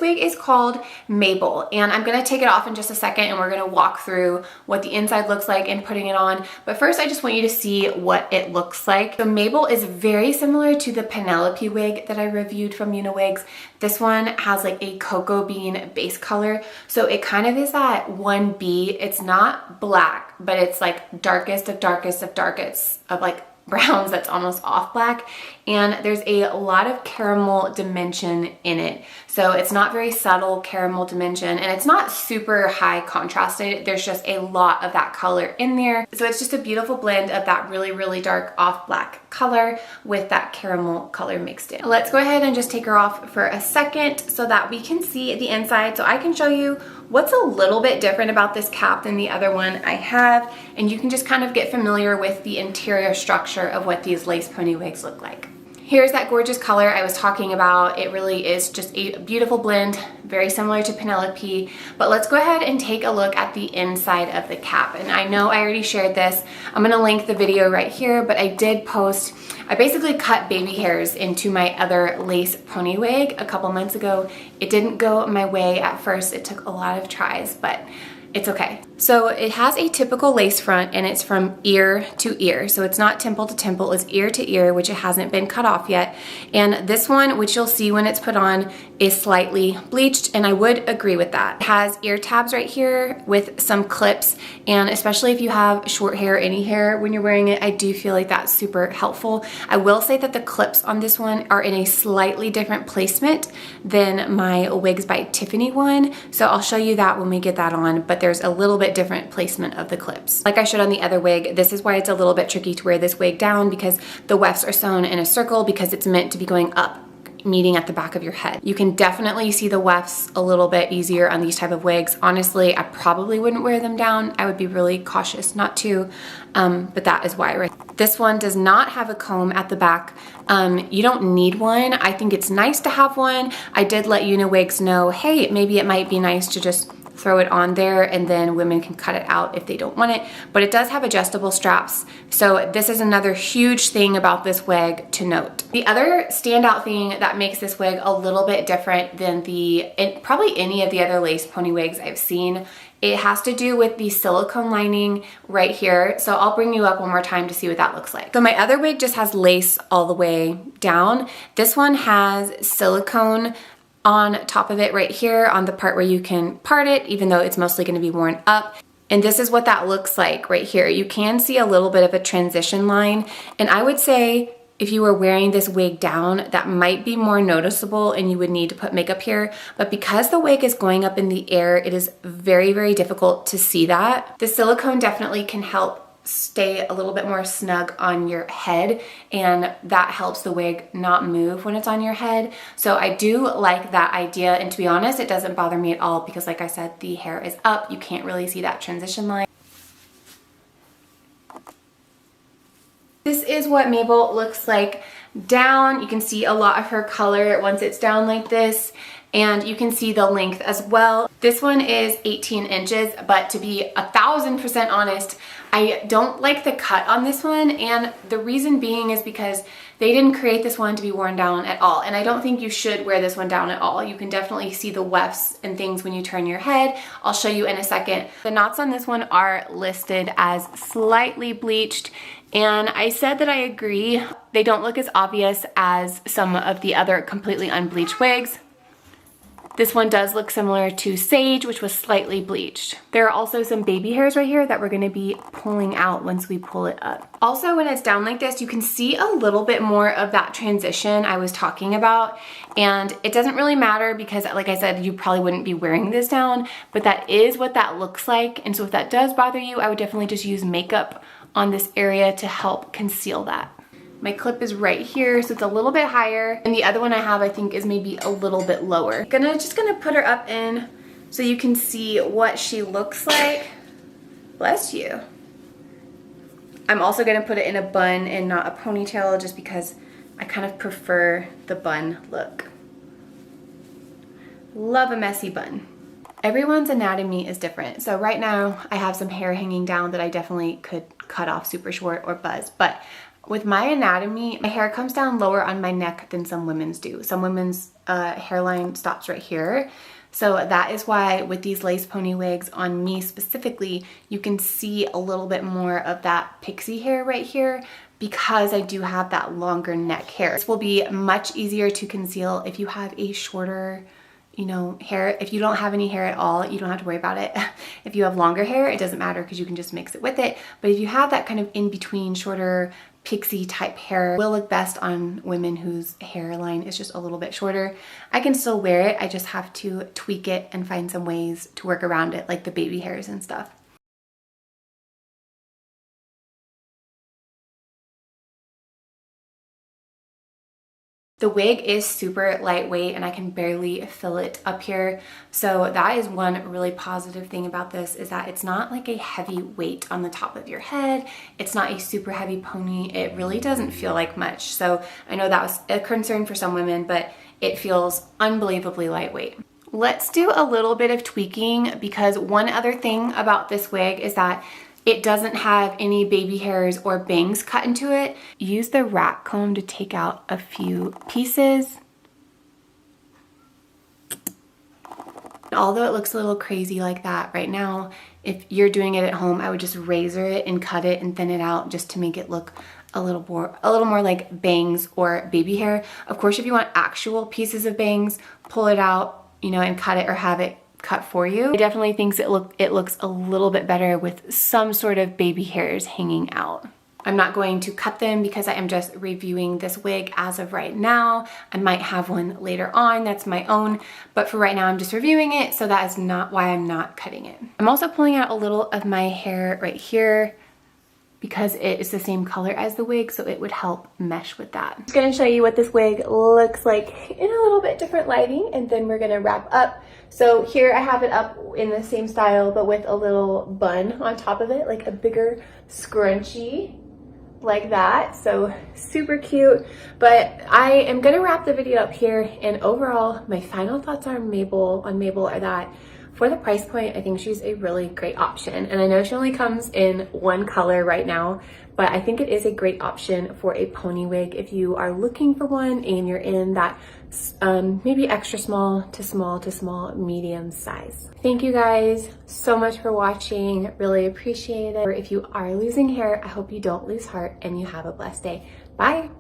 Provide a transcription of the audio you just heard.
wig is called Mabel, and I'm gonna take it off in just a second and we're gonna walk through what the inside looks like and putting it on. But first I just want you to see what it looks like. So Mabel is very similar to the Penelope wig that I reviewed from UniWigs. This one has like a cocoa bean base color. So it kind of is that 1B. It's not black, but it's like darkest of darkest of darkest of like browns that's almost off black, and there's a lot of caramel dimension in it. So it's not very subtle caramel dimension, and it's not super high contrasted. There's just a lot of that color in there. So it's just a beautiful blend of that really, really dark off black color with that caramel color mixed in. Let's go ahead and just take her off for a second so that we can see the inside, so I can show you what's a little bit different about this cap than the other one I have, and you can just kind of get familiar with the interior structure of what these lace pony wigs look like. Here's that gorgeous color I was talking about. It really is just a beautiful blend, very similar to Penelope. But let's go ahead and take a look at the inside of the cap. And I know I already shared this. I'm gonna link the video right here, but I did post, I basically cut baby hairs into my other lace pony wig a couple months ago. It didn't go my way at first. It took a lot of tries, but it's okay. So it has a typical lace front, and it's from ear to ear. So it's not temple to temple, it's ear to ear, which it hasn't been cut off yet. And this one, which you'll see when it's put on, is slightly bleached, and I would agree with that. It has ear tabs right here with some clips, and especially if you have short hair, any hair, when you're wearing it, I do feel like that's super helpful. I will say that the clips on this one are in a slightly different placement than my Wigs by Tiffany one. So I'll show you that when we get that on, but there's a little bit different placement of the clips. Like I showed on the other wig, this is why it's a little bit tricky to wear this wig down, because the wefts are sewn in a circle because it's meant to be going up, meeting at the back of your head. You can definitely see the wefts a little bit easier on these type of wigs. Honestly, I probably wouldn't wear them down. I would be really cautious not to, but that is why. This one does not have a comb at the back. You don't need one. I think it's nice to have one. I did let UniWigs know, hey, maybe it might be nice to just throw it on there and then women can cut it out if they don't want it. But it does have adjustable straps. So this is another huge thing about this wig to note. The other standout thing that makes this wig a little bit different than probably any of the other lace pony wigs I've seen, it has to do with the silicone lining right here. So I'll bring you up one more time to see what that looks like. So my other wig just has lace all the way down. This one has silicone on top of it right here on the part where you can part it, even though it's mostly going to be worn up. And this is what that looks like right here. You can see a little bit of a transition line, and I would say if you were wearing this wig down, that might be more noticeable and you would need to put makeup here. But because the wig is going up in the air, it is very, very difficult to see that. The silicone definitely can help stay a little bit more snug on your head, and that helps the wig not move when it's on your head. So I do like that idea, and to be honest, it doesn't bother me at all because like I said, the hair is up. You can't really see that transition line. This is what Mabel looks like down. You can see a lot of her color once it's down like this, and you can see the length as well. This one is 18 inches, but to be 1000% honest, I don't like the cut on this one, and the reason being is because they didn't create this one to be worn down at all, and I don't think you should wear this one down at all. You can definitely see the wefts and things when you turn your head. I'll show you in a second. The knots on this one are listed as slightly bleached, and I said that I agree. They don't look as obvious as some of the other completely unbleached wigs. This one does look similar to Sage, which was slightly bleached. There are also some baby hairs right here that we're gonna be pulling out once we pull it up. Also, when it's down like this, you can see a little bit more of that transition I was talking about. And it doesn't really matter because, like I said, you probably wouldn't be wearing this down, but that is what that looks like. And so if that does bother you, I would definitely just use makeup on this area to help conceal that. My clip is right here, so it's a little bit higher. And the other one I have, I think, is maybe a little bit lower. Just gonna put her up in so you can see what she looks like. Bless you. I'm also gonna put it in a bun and not a ponytail just because I kind of prefer the bun look. Love a messy bun. Everyone's anatomy is different. So right now I have some hair hanging down that I definitely could cut off super short or buzz, but With my anatomy, my hair comes down lower on my neck than some women's do. Some women's hairline stops right here. So that is why with these lace pony wigs on me specifically, you can see a little bit more of that pixie hair right here because I do have that longer neck hair. This will be much easier to conceal if you have a shorter, you know, hair. If you don't have any hair at all, you don't have to worry about it. If you have longer hair, it doesn't matter because you can just mix it with it. But if you have that kind of in between shorter pixie type hair, it will look best on women whose hairline is just a little bit shorter. I can still wear it. I just have to tweak it and find some ways to work around it, like the baby hairs and stuff. The wig is super lightweight and I can barely feel it up here. So that is one really positive thing about this, is that it's not like a heavy weight on the top of your head. It's not a super heavy pony. It really doesn't feel like much. So I know that was a concern for some women, but it feels unbelievably lightweight. Let's do a little bit of tweaking, because one other thing about this wig is that it doesn't have any baby hairs or bangs cut into it. Use the rat comb to take out a few pieces. Although it looks a little crazy like that right now, if you're doing it at home, I would just razor it and cut it and thin it out just to make it look a little more like bangs or baby hair. Of course, if you want actual pieces of bangs, pull it out, you know, and cut it or have it cut for you. I definitely think it looks a little bit better with some sort of baby hairs hanging out. I'm not going to cut them because I am just reviewing this wig as of right now. I might have one later on that's my own, but for right now I'm just reviewing it, so that is not why I'm not cutting it. I'm also pulling out a little of my hair right here because it is the same color as the wig, so it would help mesh with that. I'm just gonna show you what this wig looks like in a little bit different lighting, and then we're gonna wrap up. So here I have it up in the same style, but with a little bun on top of it, like a bigger scrunchie, like that. So super cute. But I am gonna wrap the video up here, and overall, my final thoughts on Mabel are that for the price point, I think she's a really great option. And I know she only comes in one color right now, but I think it is a great option for a pony wig if you are looking for one and you're in that maybe extra small to small medium size. Thank you guys so much for watching. Really appreciate it. If you are losing hair, I hope you don't lose heart and you have a blessed day. Bye.